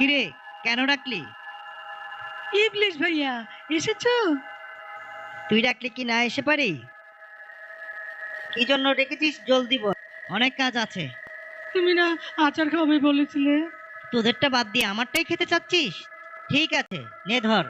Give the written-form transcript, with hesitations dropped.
কিরে, কেন ডাকলি? ইবলিশ ভাইয়া, এসেছো? তুই ডাকলি কি না এসে পারি? কি জন্য ডেকেছিস জলদি বল, অনেক কাজ আছে। তুমি না আচার খাবে বলেছিলে? তোদেরটা বাদ দিয়ে আমারটাই খেতে চাচ্ছিস? ঠিক আছে, নে ধর।